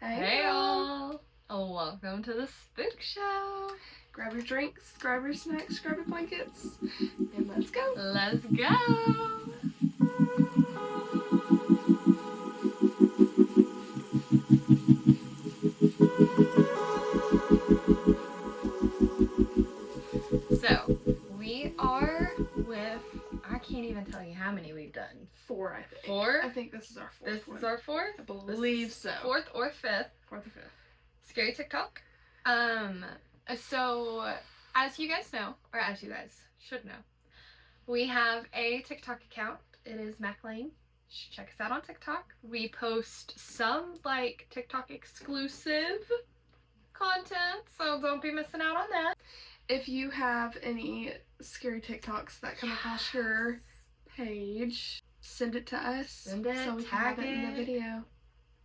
Hey all! Welcome to the Spook Show. Grab your drinks, grab your snacks, grab your blankets, and let's go. Let's go! So, we are with, I can't even tell you how many we've done. 4, I think. 4? I think this is our 4th This one. is our 4th? I believe so. 4th or 5th. 4th or 5th. Scary TikTok. So, as you guys know, or as you guys should know, we have a TikTok account. It is Laney. You should check us out on TikTok. We post some, like, TikTok exclusive content, so don't be missing out on that. If you have any scary TikToks that come across your page, send it to us. Send it, so we tag can have it in the video.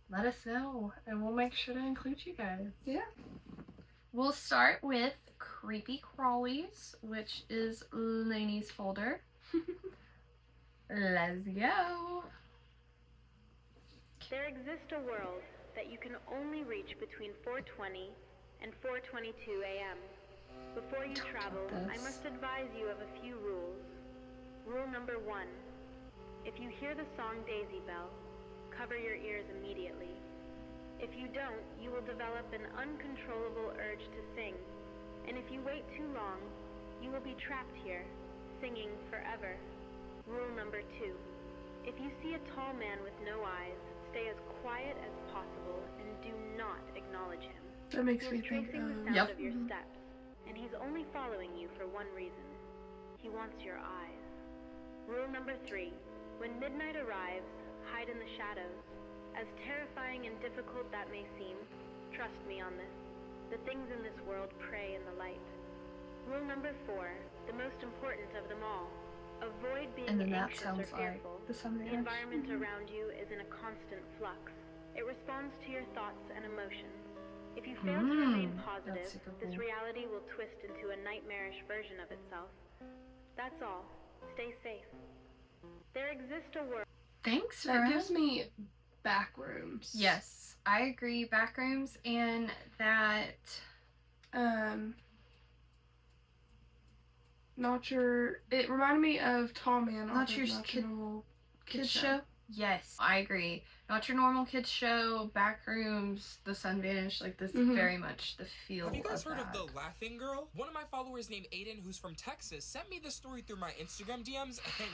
Let us know, and we'll make sure to include you guys. Yeah. We'll start with Creepy Crawlies, which is Laney's folder. Let's go. There exists a world that you can only reach between 4:20 and 4:22 a.m. Before you travel, I must advise you of a few rules. Rule number 1. If you hear the song Daisy Bell, cover your ears immediately. If you don't, you will develop an uncontrollable urge to sing. And if you wait too long, you will be trapped here, singing forever. Rule number 2. If you see a tall man with no eyes, stay as quiet as possible and do not acknowledge him. That makes me He's think tracing the sound of your steps, and he's only following you for one reason. He wants your eyes. Rule number 3. When midnight arrives, hide in the shadows. As terrifying and difficult that may seem, trust me on this. The things in this world prey in the light. Rule number 4, the most important of them all. Avoid being anxious or fearful. The environment around you is in a constant flux. It responds to your thoughts and emotions. If you fail to remain positive, this reality will twist into a nightmarish version of itself. That's all. Stay safe. There exists a world. Thanks, That gives me backrooms. Yes, I agree. Backrooms, and that it reminded me of Tall Man. Not your normal kids show. Yes, I agree. Not your normal kids show. Backrooms, The Sun Vanished. Like, this is very much the feel. Have you guys heard that. of the Laughing Girl? One of my followers named Aiden, who's from Texas, sent me the story through my Instagram DMs, and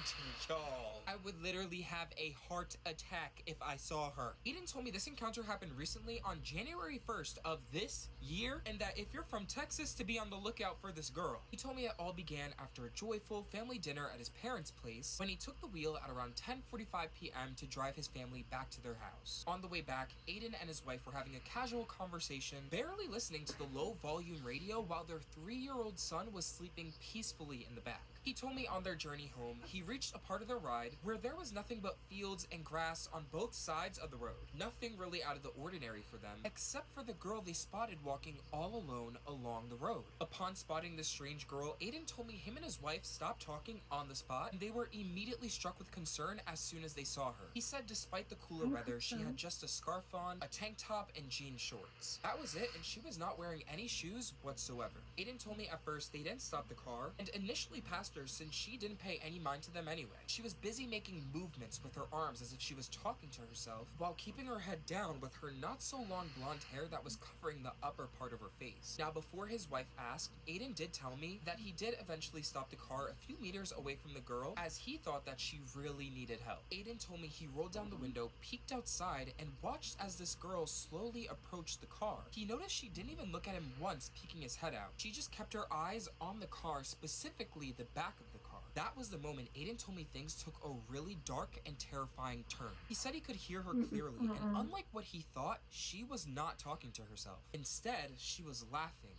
y'all, I would literally have a heart attack if I saw her. Aiden told me this encounter happened recently on January 1st of this year, and that if you're from Texas, to be on the lookout for this girl. He told me it all began after a joyful family dinner at his parents' place when he took the wheel at around 10:45 p.m. to drive his family back to their house. On the way back, Aiden and his wife were having a casual conversation, barely listening to the low-volume radio while their 3-year-old son was sleeping peacefully in the back. He told me on their journey home, he reached a part of the ride where there was nothing but fields and grass on both sides of the road. Nothing really out of the ordinary for them, except for the girl they spotted walking all alone along the road. Upon spotting this strange girl, Aiden told me him and his wife stopped talking on the spot, and they were immediately struck with concern as soon as they saw her. He said despite the cooler weather, she had just a scarf on, a tank top, and jean shorts. That was it, and she was not wearing any shoes whatsoever. Aiden told me at first they didn't stop the car, and initially passed her since she didn't pay any mind to them anyway. She was busy making movements with her arms as if she was talking to herself, while keeping her head down with her not so long blonde hair that was covering the upper part of her face. Now, before his wife asked, Aiden did tell me that he did eventually stop the car a few meters away from the girl, as he thought that she really needed help. Aiden told me he rolled down the window, peeked outside, and watched as this girl slowly approached the car. He noticed she didn't even look at him once, peeking his head out. She just kept her eyes on the car, specifically the back of the car. That was the moment Aiden told me things took a really dark and terrifying turn. He said he could hear her clearly, and unlike what he thought, she was not talking to herself. Instead, she was laughing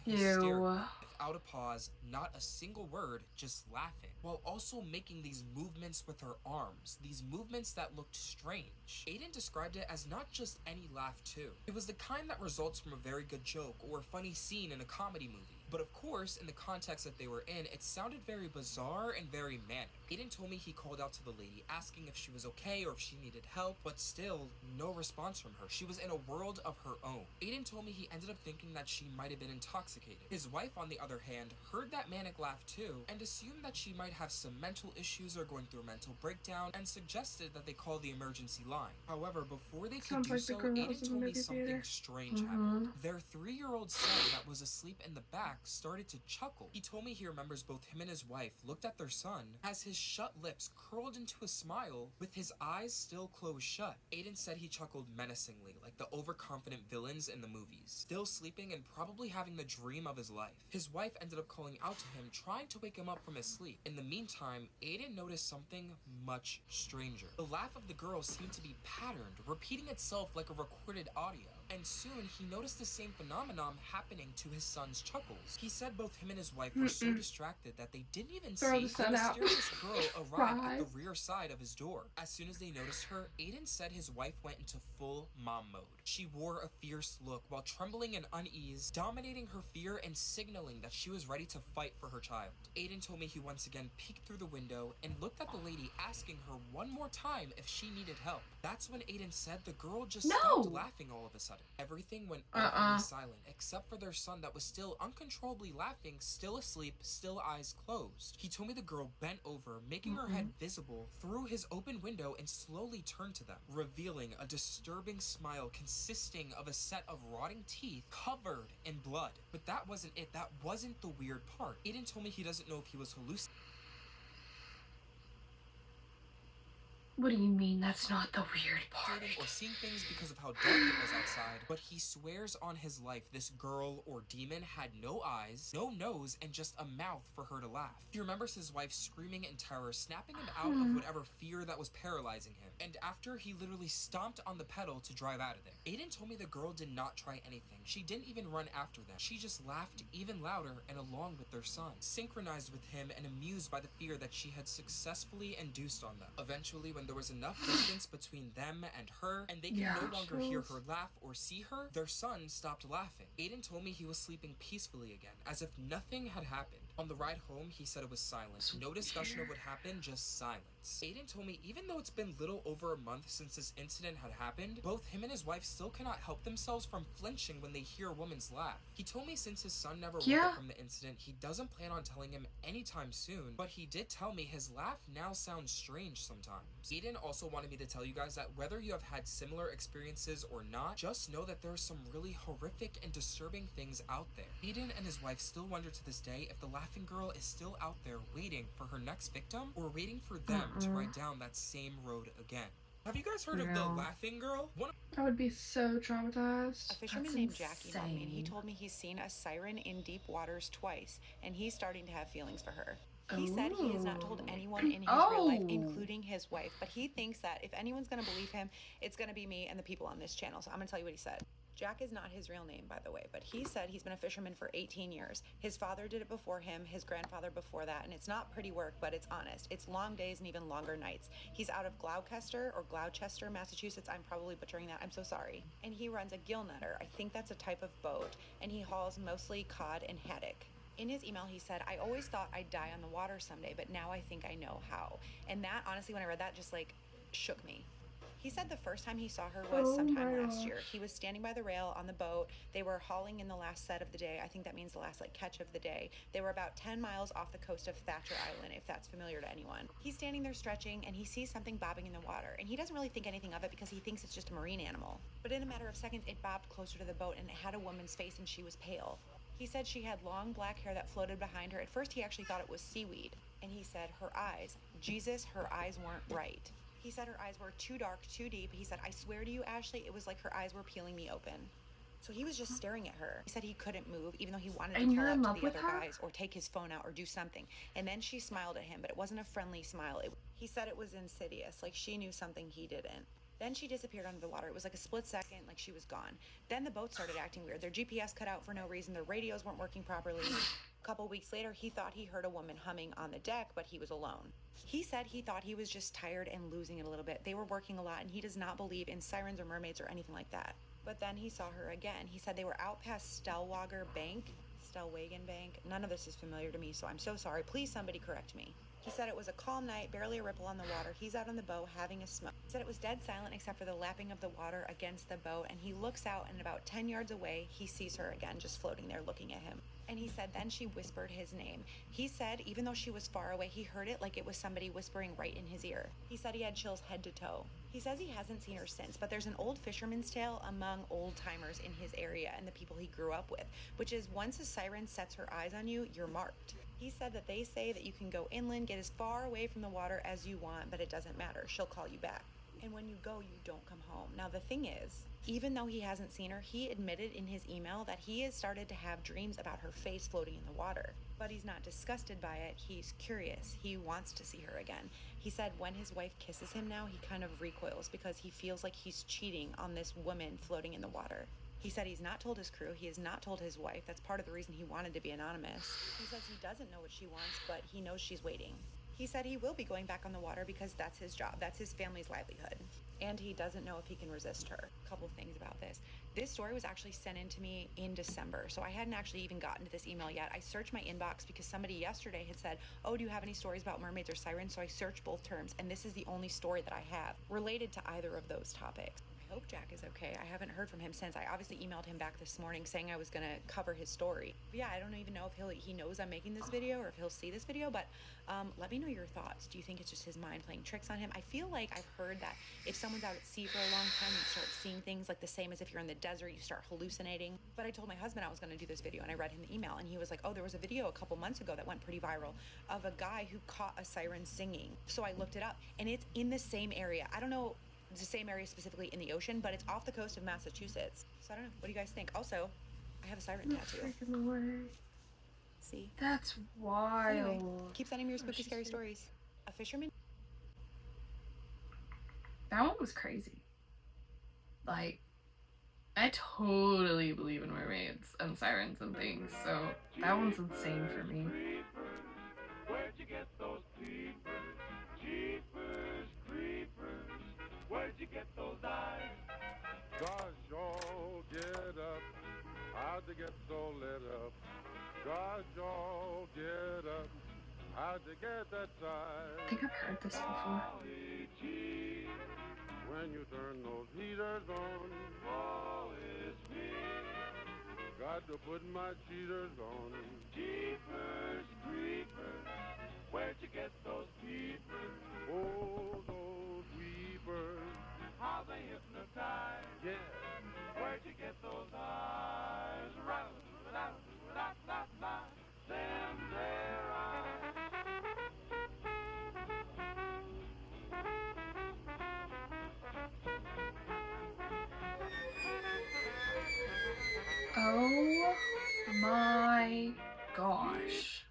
hysterically, without a pause, not a single word, just laughing, while also making these movements with her arms, these movements that looked strange. Aiden described it as not just any laugh too. It was the kind that results from a very good joke or a funny scene in a comedy movie. But of course, in the context that they were in, it sounded very bizarre and very manic. Aiden told me he called out to the lady asking if she was okay or if she needed help, but still, no response from her. She was in a world of her own. Aiden told me he ended up thinking that she might have been intoxicated. His wife, on the other hand, heard that manic laugh too and assumed that she might have some mental issues or going through a mental breakdown and suggested that they call the emergency line. However, before they could Sounds do like the so, girl that was Aiden in the told me movie something theater. strange happened. Their 3-year-old son that was asleep in the back started to chuckle. He told me he remembers both him and his wife looked at their son as his shut lips curled into a smile with his eyes still closed shut. Aiden said he chuckled menacingly, like the overconfident villains in the movies, still sleeping and probably having the dream of his life. His wife ended up calling out to him, trying to wake him up from his sleep. In the meantime, Aiden noticed something much stranger. The laugh of the girl seemed to be patterned, repeating itself like a recorded audio. And soon, he noticed the same phenomenon happening to his son's chuckles. He said both him and his wife were so distracted that they didn't even Throw the see the sun out. mysterious girl arrive at the Fries. rear side of his door. As soon as they noticed her, Aiden said his wife went into full mom mode. She wore a fierce look while trembling in unease, dominating her fear and signaling that she was ready to fight for her child. Aiden told me he once again peeked through the window and looked at the lady, asking her one more time if she needed help. That's when Aiden said the girl just stopped laughing all of a sudden. Everything went awfully silent, except for their son that was still uncontrollably laughing, still asleep, still eyes closed. He told me the girl bent over, making her head visible through his open window and slowly turned to them, revealing a disturbing smile consisting of a set of rotting teeth covered in blood. But that wasn't it. That wasn't the weird part. Aiden told me he doesn't know if he was hallucinating What do you mean that's not the weird part? or seeing things because of how dark it was outside, but he swears on his life this girl or demon had no eyes, no nose, and just a mouth for her to laugh. He remembers his wife screaming in terror, snapping him out of whatever fear that was paralyzing him, and after he literally stomped on the pedal to drive out of there. Aiden told me the girl did not try anything. She didn't even run after them. She just laughed even louder and along with their son, synchronized with him and amused by the fear that she had successfully induced on them. Eventually, when there was enough distance between them and her, and they could no longer hear her laugh or see her, their son stopped laughing. Aiden told me he was sleeping peacefully again, as if nothing had happened. On the ride home, he said it was silent. No discussion of what happened, just silence. Aiden told me even though it's been little over a month since this incident had happened, both him and his wife still cannot help themselves from flinching when they hear a woman's laugh. He told me since his son never woke up from the incident, he doesn't plan on telling him anytime soon, but he did tell me his laugh now sounds strange sometimes. Aiden also wanted me to tell you guys that whether you have had similar experiences or not, just know that there are some really horrific and disturbing things out there. Aiden and his wife still wonder to this day if the laughing girl is still out there waiting for her next victim or waiting for them to ride down that same road again. Have you guys heard of the laughing girl? I would be so traumatized. A fisherman named Jackie told me, and he told me he's seen a siren in deep waters twice, and he's starting to have feelings for her. He said he has not told anyone in his real life, including his wife, but he thinks that if anyone's going to believe him, it's going to be me and the people on this channel. So I'm going to tell you what he said. Jack is not his real name, by the way, but he said he's been a fisherman for 18 years. His father did it before him, his grandfather before that, and it's not pretty work, but it's honest. It's long days and even longer nights. He's out of Gloucester, Massachusetts. I'm probably butchering that. I'm so sorry. And he runs a gill netter. I think that's a type of boat, and he hauls mostly cod and haddock. In his email, he said, I always thought I'd die on the water someday, but now I think I know how. And that, honestly, when I read that, just like shook me. He said the first time he saw her was sometime last year. He was standing by the rail on the boat. They were hauling in the last set of the day. I think that means the last catch of the day. They were about 10 miles off the coast of Thatcher Island, if that's familiar to anyone. He's standing there stretching and he sees something bobbing in the water. And he doesn't really think anything of it because he thinks it's just a marine animal. But in a matter of seconds, it bobbed closer to the boat and it had a woman's face and she was pale. He said she had long black hair that floated behind her. At first, he actually thought it was seaweed. And he said her eyes, Jesus, her eyes weren't right. He said her eyes were too dark, too deep. He said, I swear to you, Ashley, it was like her eyes were peeling me open. So he was just staring at her. He said he couldn't move, even though he wanted to call out to the other guys or take his phone out or do something. And then she smiled at him, but it wasn't a friendly smile. He said it was insidious, like she knew something he didn't. Then she disappeared under the water. It was like a split second, like she was gone. Then the boat started acting weird. Their GPS cut out for no reason. Their radios weren't working properly. A couple weeks later, he thought he heard a woman humming on the deck, but he was alone. He said he thought he was just tired and losing it a little bit. They were working a lot, and he does not believe in sirens or mermaids or anything like that. But then he saw her again. He said they were out past Stellwager Bank. Stelwagen Bank. None of this is familiar to me, so I'm so sorry. Please somebody correct me. He said it was a calm night, barely a ripple on the water. He's out on the boat having a smoke. He said it was dead silent except for the lapping of the water against the boat, and he looks out and about 10 yards away, he sees her again, just floating there looking at him. And he said then she whispered his name. He said even though she was far away, he heard it like it was somebody whispering right in his ear. He said he had chills head to toe. He says he hasn't seen her since, but there's an old fisherman's tale among old timers in his area and the people he grew up with, which is once a siren sets her eyes on you, you're marked. He said that they say that you can go inland, get as far away from the water as you want, but it doesn't matter. She'll call you back. And when you go, you don't come home. Now, the thing is, even though he hasn't seen her, he admitted in his email that he has started to have dreams about her face floating in the water. But he's not disgusted by it. He's curious. He wants to see her again. He said when his wife kisses him now, he kind of recoils because he feels like he's cheating on this woman floating in the water. He said he's not told his crew, he has not told his wife. That's part of the reason he wanted to be anonymous. He says he doesn't know what she wants, but he knows she's waiting. He said he will be going back on the water because that's his job, that's his family's livelihood. And he doesn't know if he can resist her. A couple things about this. This story was actually sent in to me in December, so I hadn't actually even gotten to this email yet. I searched my inbox because somebody yesterday had said, oh, do you have any stories about mermaids or sirens? So I searched both terms, and this is the only story that I have related to either of those topics. I hope Jack is okay. I haven't heard from him since. I obviously emailed him back this morning saying I was going to cover his story. But yeah, I don't even know if he knows I'm making this video or if he'll see this video, but let me know your thoughts. Do you think it's just his mind playing tricks on him? I feel like I've heard that if someone's out at sea for a long time, you start seeing things like the same as if you're in the desert, you start hallucinating. But I told my husband I was going to do this video, and I read him the email, and he was like, oh, there was a video a couple months ago that went pretty viral of a guy who caught a siren singing. So I looked it up, and it's in the same area. I don't know the same area specifically in the ocean, but it's off the coast of Massachusetts. So I don't know. What do you guys think? Also, I have a siren tattoo. Freaking way. See? That's wild. Anyway, keep sending me your spooky, scary stories. A fisherman? That one was crazy. Like, I totally believe in mermaids and sirens and things, so that one's insane for me. Where'd you get those peepers? Jeepers, creepers. Where'd you get those eyes? Gosh, y'all get up. How'd you get so lit up? Gosh, y'all get up. How'd you get that size? I think I've heard this before. When you turn those heaters on, oh, it's me. Got to put my cheaters on. Jeepers, creepers. Where'd you get those peepers? Oh, those weepers. How they hypnotize. Yeah. Where'd you get those eyes? Them there eyes. Oh my gosh.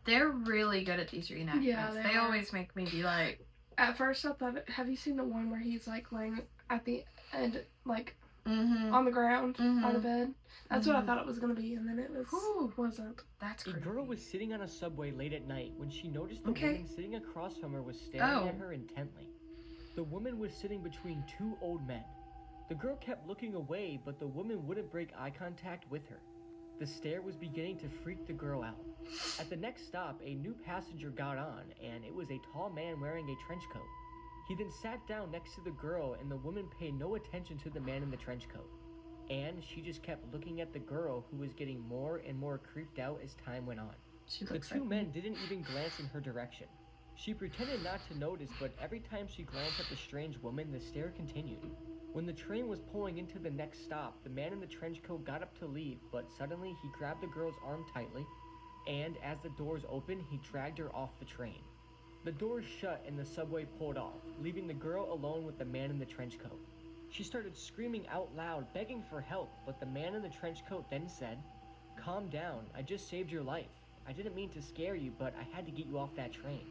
They're really good at these reenactments. Yeah, they they are. always make me be like, At first I thought, have you seen the one where he's like laying at the end, like mm-hmm. on the ground by the Mhm. bed? That's what I thought it was gonna be, and then it Whew. wasn't. That's A crazy. girl was sitting on a subway late at night when she noticed the Okay. woman sitting across from her was staring Oh. at her intently. The woman was sitting between two old men. The girl kept looking away, but the woman wouldn't break eye contact with her. The stare was beginning to freak the girl out. At the next stop, a new passenger got on, and it was a tall man wearing a trench coat. He then sat down next to the girl, and the woman paid no attention to the man in the trench coat. And she just kept looking at the girl, who was getting more and more creeped out as time went on. She The looks two like men didn't even glance in her direction. She pretended not to notice, but every time she glanced at the strange woman, the stare continued. When the train was pulling into the next stop, the man in the trench coat got up to leave, but suddenly he grabbed the girl's arm tightly, and as the doors opened, he dragged her off the train. The doors shut and the subway pulled off, leaving the girl alone with the man in the trench coat. She started screaming out loud, begging for help, but the man in the trench coat then said, "Calm down, I just saved your life. I didn't mean to scare you, but I had to get you off that train."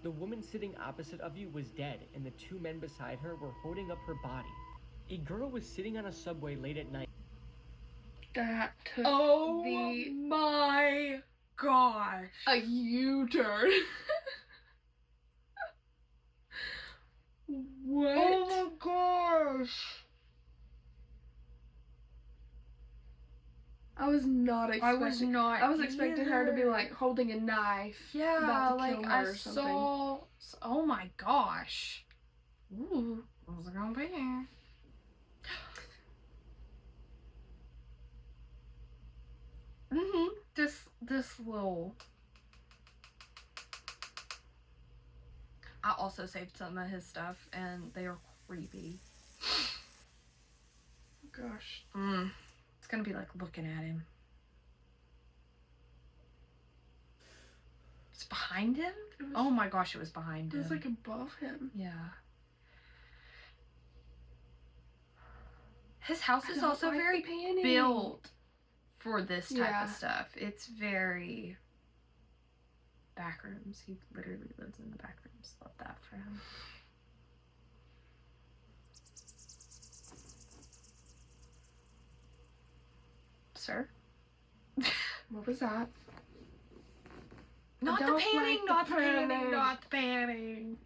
The woman sitting opposite of you was dead, and the two men beside her were holding up her body. A girl was sitting on a subway late at night. That took oh the my gosh. a U-turn. What? Oh my gosh. I was not expecting. I was not. I was expecting her to be either. like holding a knife. Yeah, about to like kill her I or something. saw. Oh my gosh. Ooh, what's it gonna be? This little. I also saved some of his stuff, and they are creepy. Gosh. It's gonna be like looking at him. It's behind him? Oh my gosh, it was behind him. It was like above him. Yeah. His house is also like very the panning. built for this type Yeah. of stuff. It's very back rooms. He literally lives in the back rooms. Love that for him. Sir? What was that? Not the don't panning, like not the the panning, panning. not the panning.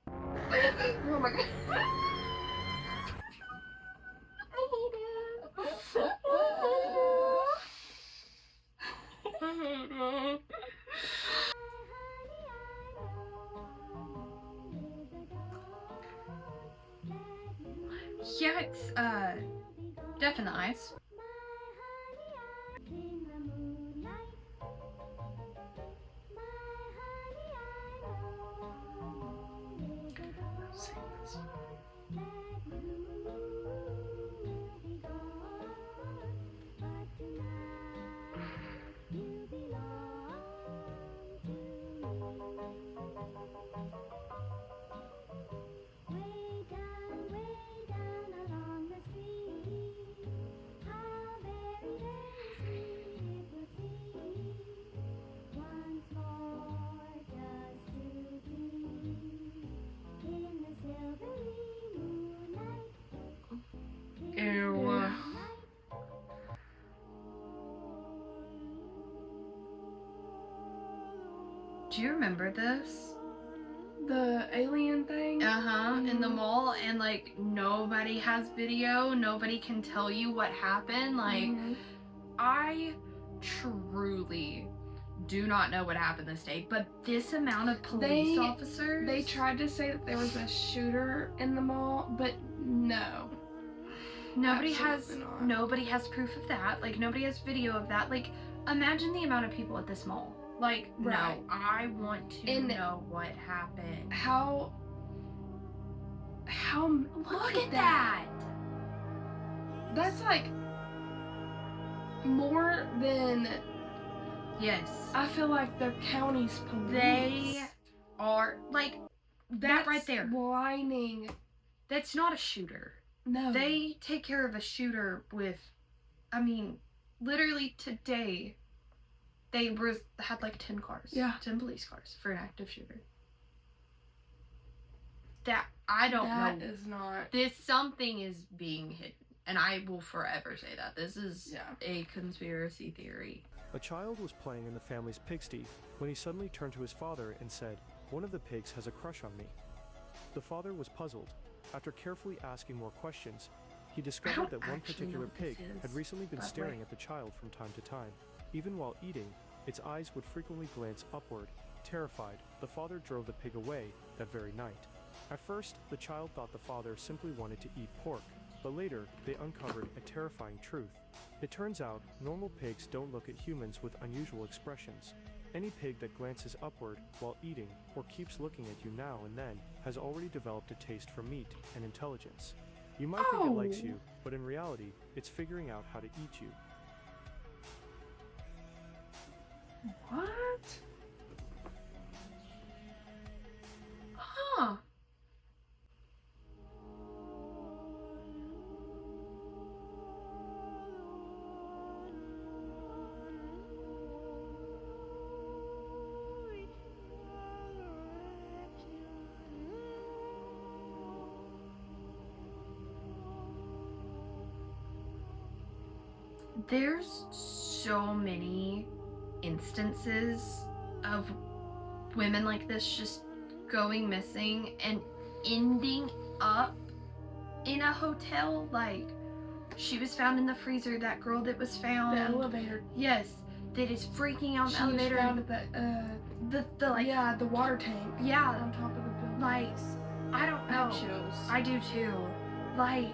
Oh my god. Yeah, it's deaf in the eyes. Ew. Do you remember this? The alien thing? In the mall, and like nobody has video, nobody can tell you what happened. Like, Mhm. I truly do not know what happened this day, but this amount of police officers. They tried to say that there was a shooter in the mall, but no. Nobody Absolutely not. has proof of that. Like, nobody has video of that. Like, imagine the amount of people at this mall. Like, Right. no, I want to And know what happened. How Look at that. That's like more than Yes. I feel like the county's police. They are, like, that right there. Whining. That's not a shooter. No. They take care of a shooter with, I mean, literally today, they had like 10 cars. Yeah. 10 police cars for an active shooter. That, I don't know. That is not. Something is being hidden. And I will forever say that. This is a conspiracy theory. A child was playing in the family's pigsty when he suddenly turned to his father and said, "One of the pigs has a crush on me." The father was puzzled. After carefully asking more questions, he discovered that one particular pig had recently been staring at the child from time to time. Even while eating, its eyes would frequently glance upward. Terrified, the father drove the pig away that very night. At first, the child thought the father simply wanted to eat pork, but later they uncovered a terrifying truth. It turns out normal pigs don't look at humans with unusual expressions. Any pig that glances upward while eating or keeps looking at you now and then has already developed a taste for meat and intelligence. You might think it likes you, but in reality, it's figuring out how to eat you. What? Huh. There's so many instances of women like this just going missing and ending up in a hotel. Like, She was found in the freezer. That girl that was found. The elevator. Yes. That is freaking out in the She was elevator. found at the like. Yeah, the water tank. Yeah. On top of the building. Like, I don't I have know. chills. I do too. Like,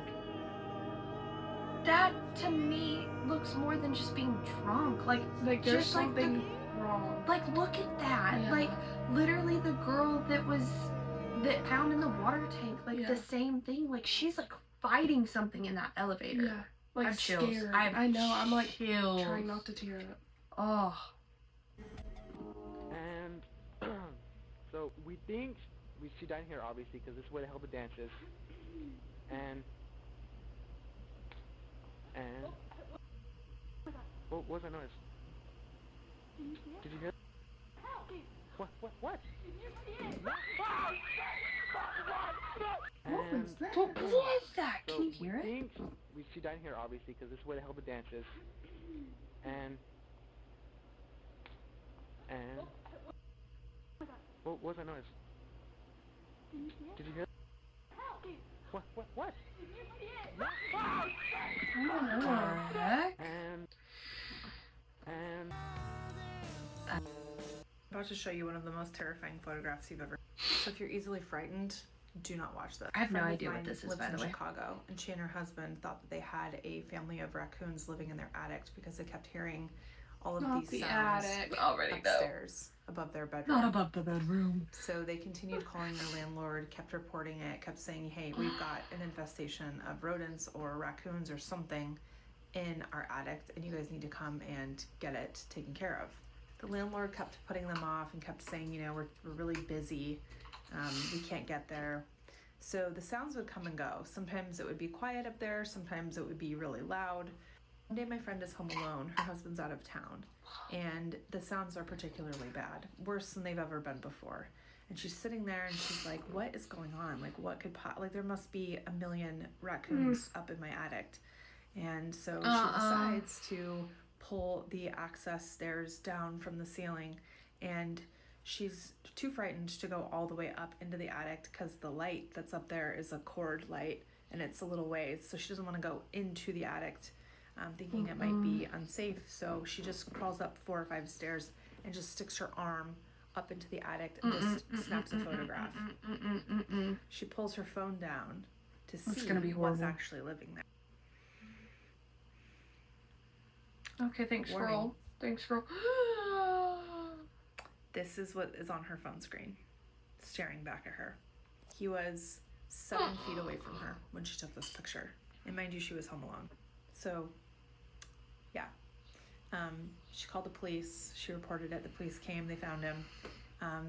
that to me looks more than just being drunk. Like Like there's just like something wrong. Like, look at that. Yeah. Like, literally the girl that found in the water tank, like the same thing. Like, she's like fighting something in that elevator. Yeah. Like I have chills. scared. I know. I'm like chills. trying not to tear up. Oh. And so we think she died here, obviously, because this is where the hell the dance is. And what was that noise? Did you hear? What? What And was that? What was that? so Can you hear it? we think she died here, obviously, because this is where the hell the dance is. And what was that noise? Did you hear? What? What the heck? And I'm about to show you one of the most terrifying photographs you've ever. So if you're easily frightened, do not watch this. I have no A friend of idea what mine this is, lives by in the way. Chicago, and she and her husband thought that they had a family of raccoons living in their attic because they kept hearing all of Not these the sounds attic. Already though. upstairs above their bedroom. Not above the bedroom. So they continued calling their landlord, kept reporting it, kept saying, hey, we've got an infestation of rodents or raccoons or something in our attic, and you guys need to come and get it taken care of. The landlord kept putting them off and kept saying, you know, we're really busy, we can't get there. So the sounds would come and go. Sometimes it would be quiet up there, sometimes it would be really loud. One day my friend is home alone, her husband's out of town, and the sounds are particularly bad, worse than they've ever been before. And she's sitting there and she's like, what is going on? Like, what could like there must be a million raccoons up in my attic. And so she decides to pull the access stairs down from the ceiling, and she's too frightened to go all the way up into the attic because the light that's up there is a cord light and it's a little ways, so she doesn't want to go into the attic, thinking it might be unsafe. So she just crawls up 4 or 5 stairs and just sticks her arm up into the attic and just snaps a photograph. She pulls her phone down to see what's actually living there. Okay, thanks for Warning. all. Thanks for This is what is on her phone screen, staring back at her. He was 7 feet away from her when she took this picture. And mind you, she was home alone. So, yeah. She called the police. She reported it. The police came. They found him.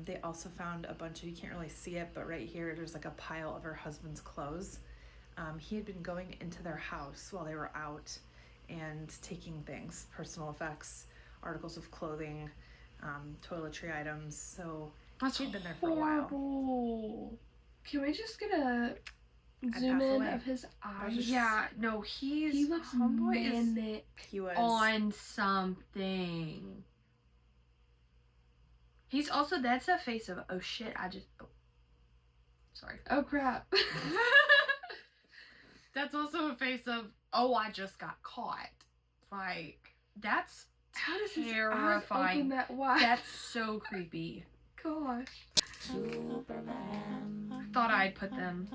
They also found a bunch of, you can't really see it, but right here, there's like a pile of her husband's clothes. He had been going into their house while they were out and taking things, personal effects, articles of clothing, toiletry items. So she'd been there for a while. Horrible. Can we just get a zoom pass in away. of his eyes? Yeah, no, He looks homeboy is manic. He was on something. He's also, that's a face of, oh shit, sorry. Oh crap. That's also a face of, oh, I just got caught. Like, that's How does his eyes terrifying. open that wide? That's so creepy. Gosh. Thought I'd put them.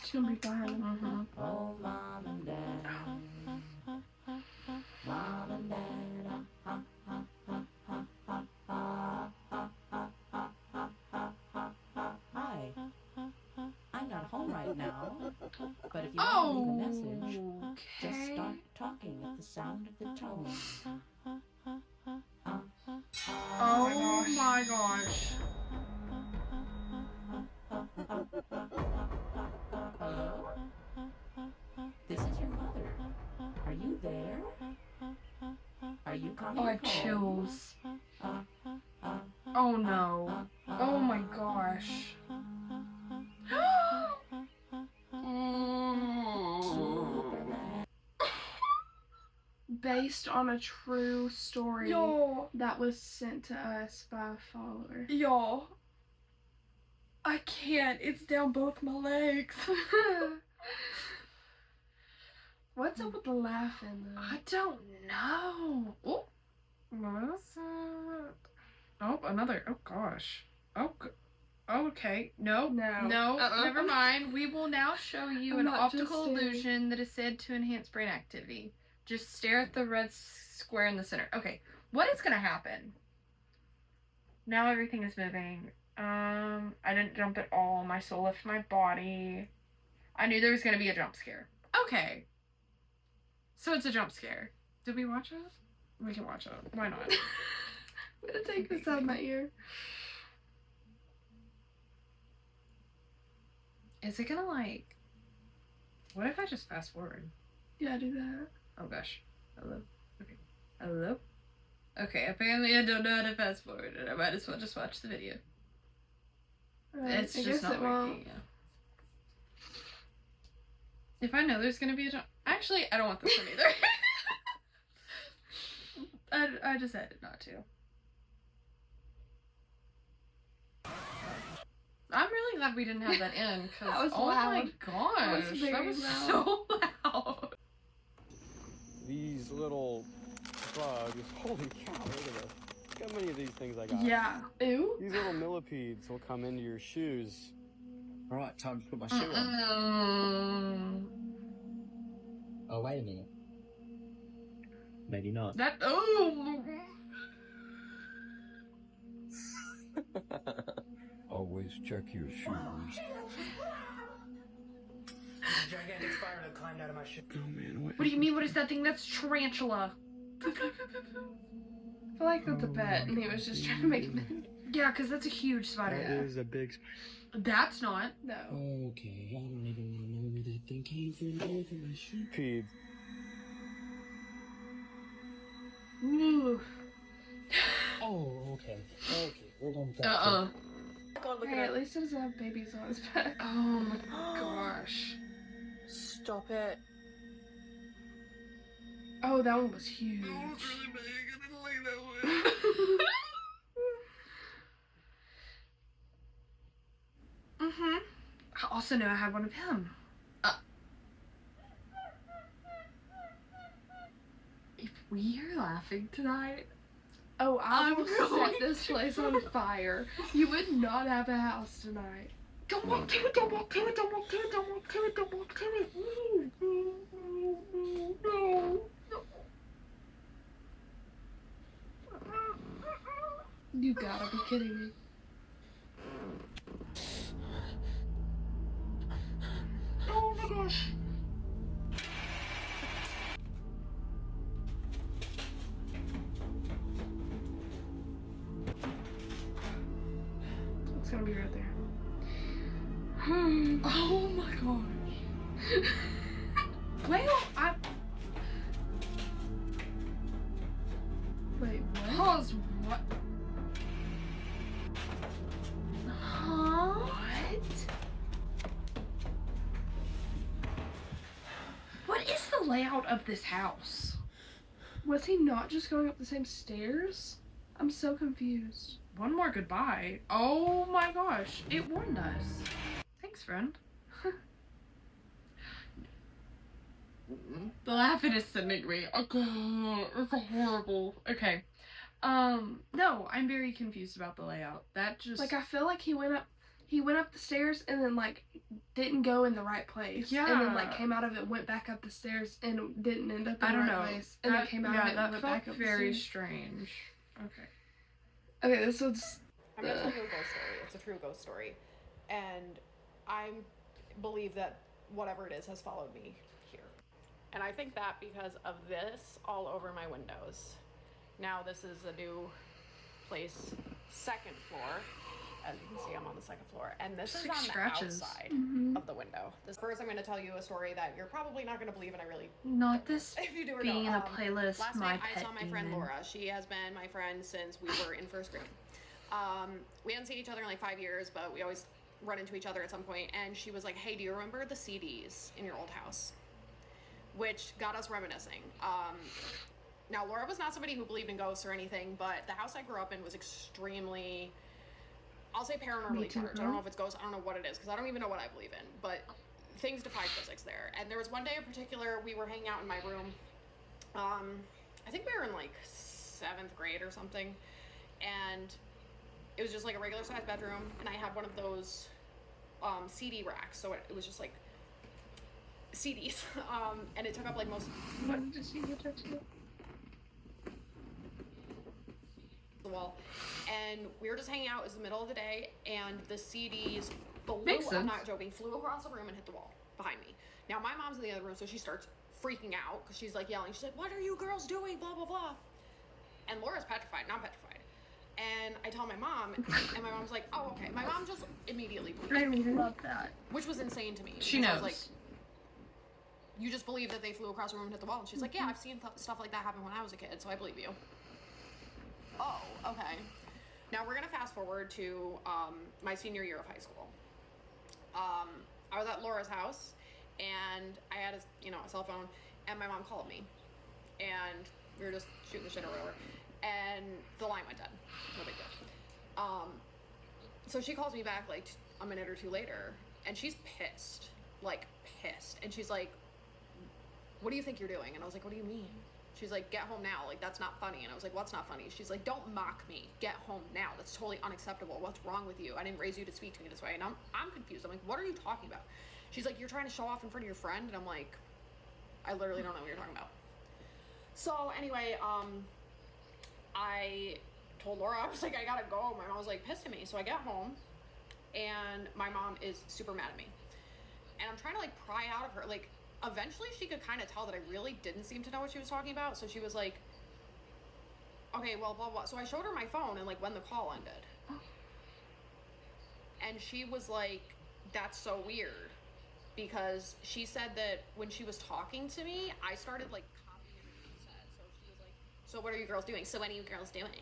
She's gonna be fine. Oh, mom and dad. Mom and dad. Hi. I'm not home right now, but if you want to leave a message, just start talking at the sound of the tone. Oh my gosh. Hello? This is your mother. Are you there? Are you coming Oh, I have home? chills. Oh no. Oh my gosh. based on a true story Y'all. that was sent to us by a follower. Y'all. I can't. It's down both my legs. What's up with the laughing, though? I don't know. Oh, what is it? Oh, another. Oh, gosh. Oh, okay. No. Never mind. We will now show you an optical illusion that is said to enhance brain activity. Just stare at the red square in the center. Okay. What is going to happen? Now everything is moving. I didn't jump at all. My soul left my body. I knew there was going to be a jump scare. Okay. So it's a jump scare. Did we watch it? We can watch it. Why not? I'm gonna take this out of my ear. Is it gonna like... What if I just fast forward? Yeah, do that. Oh gosh. Hello? Okay. Hello? Okay, apparently I don't know how to fast forward and I might as well just watch the video. It's just not working. Yeah. If I know there's gonna be a jump... Actually, I don't want this one either. I decided not to. I'm really glad we didn't have that in, because oh my gosh, that was so loud. These little bugs, holy cow, look at this. Look how many of these things I got. Yeah. Ew. These little millipedes will come into your shoes. Alright, time to put my shoe on. Oh, wait a minute. Maybe not. That, oh! Always check your shoes. Gigantic spider that climbed out of my shoe. Oh man, What do you mean? What is that thing? That's tarantula. I feel like that's a pet, and he was just trying to make him. Yeah, because that's a huge spider. That is a big spider. That's not. No. Okay, I don't even want to know where that thing came from. For my shoe. Pede. Ooh. Oh, okay. Okay, we're going with that. Hey, at least it doesn't have babies on his back. Oh my gosh. Stop it. Oh, that one was huge. Mm-hmm. I also know I had one of him. If we are laughing tonight, oh, I will going set this place on fire. You would not have a house tonight. Don't walk to it, don't walk to it, don't walk to it, don't walk to it, don't walk to it. No. You gotta be kidding me. Oh my gosh. It's gonna be right there. Oh my gosh. Well, Wait, what? Pause. What? Huh? What? What is the layout of this house? Was he not just going up the same stairs? I'm so confused. One more goodbye. Oh my gosh. It warned us. Thanks, friend. The laughing is sending me. Oh god, it's horrible. Okay. No, I'm very confused about the layout. That just Like, I feel like he went up the stairs and then, like, didn't go in the right place. Yeah. And then, like, came out of it, went back up the stairs, and didn't end up in the right place. And then came out of it and went back up the very stairs. strange. Okay. Okay, this one's... I'm gonna tell you a ghost story. It's a true ghost story. And I believe that whatever it is has followed me here. And I think that because of this all over my windows. Now this is a new place, second floor. As you can see, I'm on the second floor. And this is on the outside of the window. First, I'm going to tell you a story that you're probably not going to believe, and I really Not this if you do or being don't. in a playlist, Last my night pet I saw my friend demon. Laura. She has been my friend since we were in first grade. We hadn't seen each other in like 5 years, but we always run into each other at some point. And she was like, hey, do you remember the CDs in your old house? Which got us reminiscing. Now, Laura was not somebody who believed in ghosts or anything, but the house I grew up in was extremely, I'll say paranormally charged. I don't know if it's ghosts, I don't know what it is, because I don't even know what I believe in, but things defy physics there. And there was one day in particular, we were hanging out in my room. I think we were in like 7th grade or something, and it was just like a regular sized bedroom, and I had one of those CD racks, so it was just like CDs, and it took up like most. What did she get to? The wall, and we were just hanging out. It was the middle of the day, and the CDs flew. Makes sense. I'm not joking. Flew across the room and hit the wall behind me. Now my mom's in the other room, so she starts freaking out because she's like yelling. She's like, "What are you girls doing? Blah blah blah." And Laura's petrified, and I'm petrified. And I tell my mom, and my mom's like, "Oh, okay." My mom just immediately believed me, love that. which was insane to me. She because I knows. was like, "You just believe that they flew across the room and hit the wall?" And she's like, "Yeah, I've seen stuff like that happen when I was a kid, so I believe you." Oh, okay. Now we're gonna fast forward to my senior year of high school. I was at Laura's house, and I had a cell phone, and my mom called me, and we were just shooting the shit or whatever, and the line went dead. No big deal. So she calls me back like a minute or two later, and she's pissed, and she's like, "What do you think you're doing?" And I was like, "What do you mean?" She's like, "Get home now, like that's not funny." And I was like, "What's not funny?" She's like, "Don't mock me, get home now, that's totally unacceptable, what's wrong with you? I didn't raise you to speak to me this way." And I'm confused. I'm like, "What are you talking about?" She's like, "You're trying to show off in front of your friend." And I'm like, "I literally don't know what you're talking about." So anyway, I told Laura, I was like, "I gotta go." My mom was like pissed at me. So I get home, and my mom is super mad at me, and I'm trying to like pry out of her, like eventually she could kind of tell that I really didn't seem to know what she was talking about. So she was like, "Okay, well, blah, blah." So I showed her my phone and like when the call ended. And she was like, "That's so weird." Because she said that when she was talking to me, I started like copying what she said. So she was like, "So what are you girls doing? So what are you girls doing?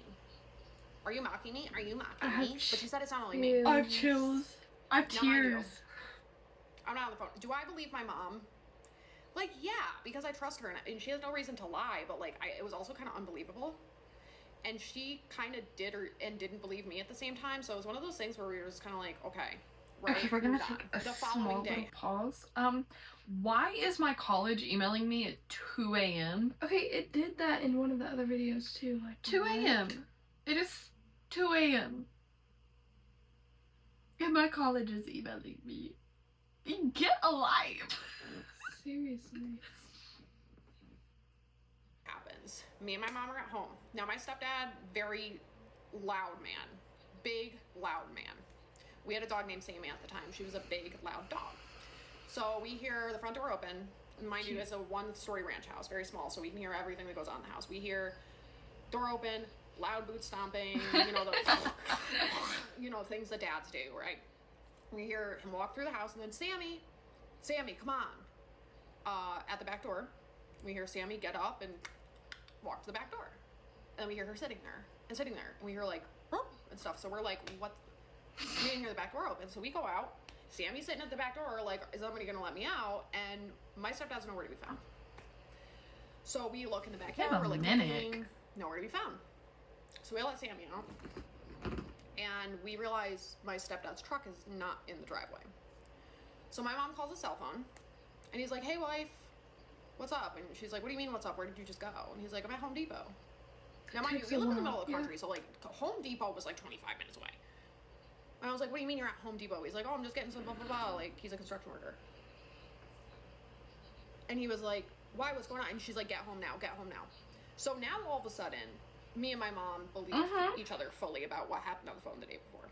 Are you mocking me? Are you mocking me?" But she said it sounded like me. I have chills. I have No, I do. tears. I'm not on the phone. Do I believe my mom? Like, yeah, because I trust her, and she has no reason to lie, but like, it was also kind of unbelievable. And she kind of did and didn't believe me at the same time, so it was one of those things where we were just kind of like, okay, right, Okay, we're gonna moved on. take a The small following little day. pause. Why is my college emailing me at 2 a.m.? Okay, it did that in one of the other videos too. Like 2 a.m. It is 2 a.m. And my college is emailing me. Get alive! Seriously. Happens. Me and my mom are at home. Now my stepdad, very loud man. Big, loud man. We had a dog named Sammy at the time. She was a big, loud dog. So we hear the front door open. And mind you, it's a 1-story ranch house, very small, so we can hear everything that goes on in the house. We hear door open, loud boot stomping, things that dads do, right? We hear him walk through the house, and then Sammy, come on. At the back door, we hear Sammy get up and walk to the back door. And then we hear her sitting there. And we hear like, "Rup," and stuff. So we're like, what? We didn't hear the back door open. So we go out. Sammy's sitting at the back door, like, is somebody gonna let me out? And my stepdad's nowhere to be found. So we look in the backyard, we're like, looking, nowhere to be found. So we let Sammy out. And we realize my stepdad's truck is not in the driveway. So my mom calls his cell phone. And he's like, "Hey, wife, what's up?" And she's like, "What do you mean, what's up? Where did you just go?" And he's like, "I'm at Home Depot." Now, mind you, we live in the middle of the country, so, like, Home Depot was, like, 25 minutes away. And I was like, "What do you mean you're at Home Depot?" He's like, "Oh, I'm just getting some blah, blah, blah." Like, he's a construction worker. And he was like, "Why? What's going on?" And she's like, "Get home now, get home now." So now, all of a sudden, me and my mom believe each other fully about what happened on the phone the day before.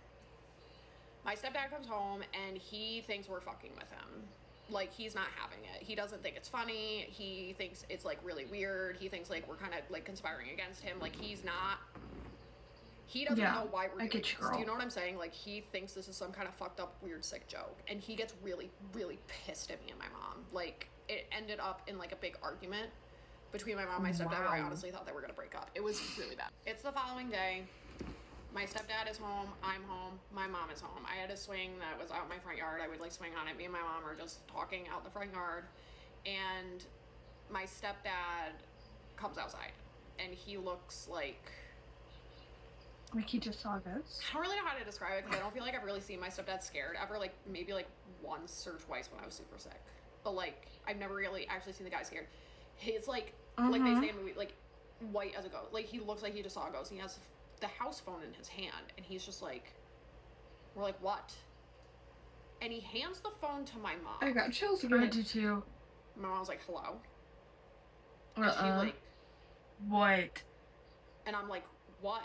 My stepdad comes home, and he thinks we're fucking with him. Like, he's not having it. He doesn't think it's funny. He thinks it's, like, really weird. He thinks, like, we're kind of, like, conspiring against him. Like, he doesn't know why we're doing this. Do you know what I'm saying? Like, he thinks this is some kind of fucked up, weird, sick joke. And he gets really, really pissed at me and my mom. Like, it ended up in, like, a big argument between my mom and my stepdad where I honestly thought they were going to break up. It was really bad. It's the following day. My stepdad is home, I'm home, my mom is home. I had a swing that was out in my front yard. I would like swing on it. Me and my mom are just talking out the front yard. And my stepdad comes outside. and he looks like he just saw a ghost? I don't really know how to describe it, because I don't feel like I've really seen my stepdad scared ever, like, maybe, like, once or twice when I was super sick. But, like, I've never really actually seen the guy scared. He's, like they say in the movie, like, white as a ghost. Like, he looks like he just saw a ghost. He has the house phone in his hand, and he's just like, we're like, what? And he hands the phone to my mom. I got chills again. I do too. My mom's like, hello? And she, like... What? And I'm like, what?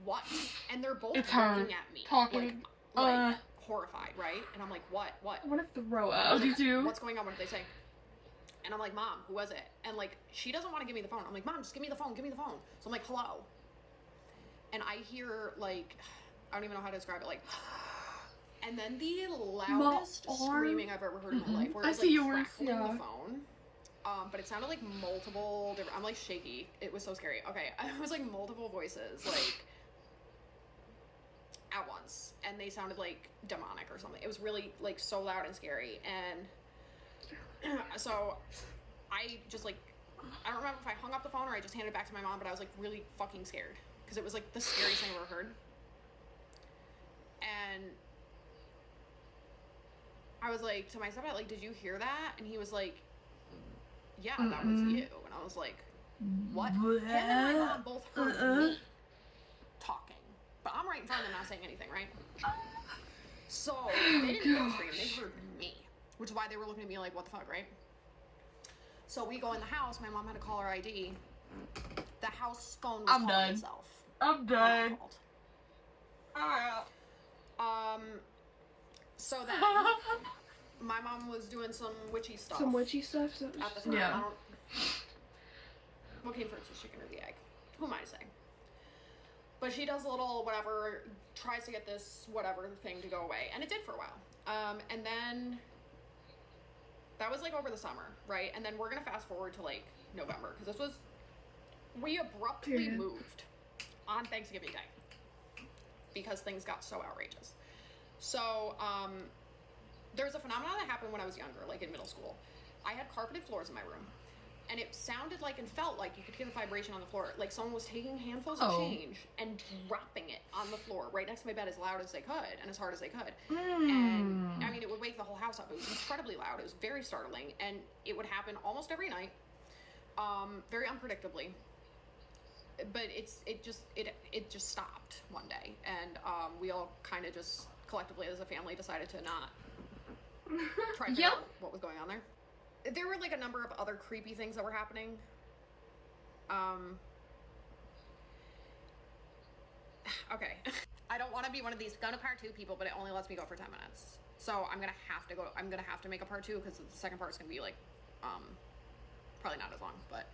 What? And they're both It's looking her at me. talking. Like horrified, right? And I'm like, what? I want to throw up. I do too. What's going on? What did they say? And I'm like, Mom, who was it? And, like, she doesn't want to give me the phone. I'm like, Mom, just give me the phone. Give me the phone. So I'm like, hello? And I hear, like, I don't even know how to describe it, like, and then the loudest screaming I've ever heard in my life. Where it was, like, crackling the phone. But it sounded like multiple different, I'm, like, shaky. It was so scary. Okay, it was, like, multiple voices, like, at once. And they sounded, like, demonic or something. It was really, like, so loud and scary. And so I just, like, I don't remember if I hung up the phone or I just handed it back to my mom, but I was, like, really fucking scared. Because it was, like, the scariest thing I've ever heard. And I was like, to my stepdad, like, did you hear that? And he was like, yeah, that was you. And I was like, what? Him and my mom both heard me talking. But I'm right in front of them not saying anything, right? So they didn't hear me scream, they heard me. Which is why they were looking at me like, what the fuck, right? So we go in the house, my mom had to call her ID. The house phone was calling itself. I'm done. So then my mom was doing some witchy stuff. Some witchy stuff? At the time. Yeah. What came first, the chicken or the egg? Who am I to say? But she does a little whatever, tries to get this whatever thing to go away. And it did for a while. And then that was like over the summer, right? And then we're going to fast forward to like November. Because this was, we abruptly moved on Thanksgiving Day. Because things got so outrageous. So, there's a phenomenon that happened when I was younger, like in middle school. I had carpeted floors in my room. And it sounded like and felt like you could hear the vibration on the floor. Like someone was taking handfuls of change and dropping it on the floor right next to my bed as loud as they could and as hard as they could. And I mean, it would wake the whole house up. It was incredibly loud. It was very startling. And it would happen almost every night, very unpredictably. But it just stopped one day. And we all kind of just collectively as a family decided to not try to figure out what was going on there. There were like a number of other creepy things that were happening. Okay. I don't want to be one of these go to part 2 people, but it only lets me go for 10 minutes. So I'm gonna have to make a part 2 because the second part's gonna be like, probably not as long, but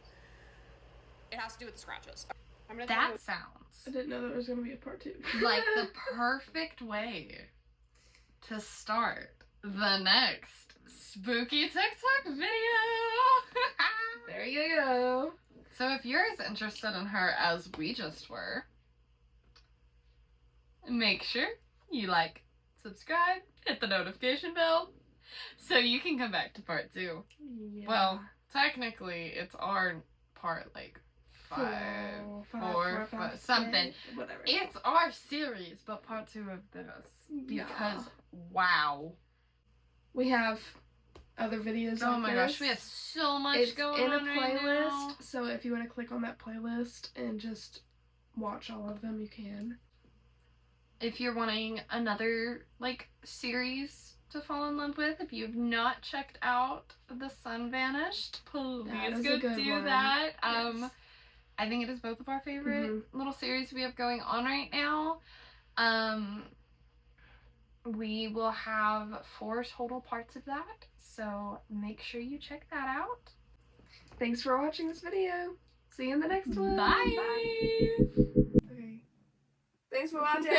it has to do with the scratches. That sounds I didn't know there was gonna be a part 2. like the perfect way to start the next spooky TikTok video. There you go. So if you're as interested in her as we just were, make sure you like, subscribe, hit the notification bell, so you can come back to part 2. Yeah. Well, technically it's our part like 4, something. Whatever. It's our series, but part 2 of this. Because, wow. We have other videos Oh like my this. gosh, we have so much going on in a playlist, right now. so if you want to click on that playlist and just watch all of them, you can. If you're wanting another, like, series to fall in love with, if you've not checked out The Sun Vanished, please go do that. Yes. I think it is both of our favorite little series we have going on right now. We will have 4 total parts of that, so make sure you check that out. Thanks for watching this video. See you in the next one. Bye! Okay. Thanks for watching.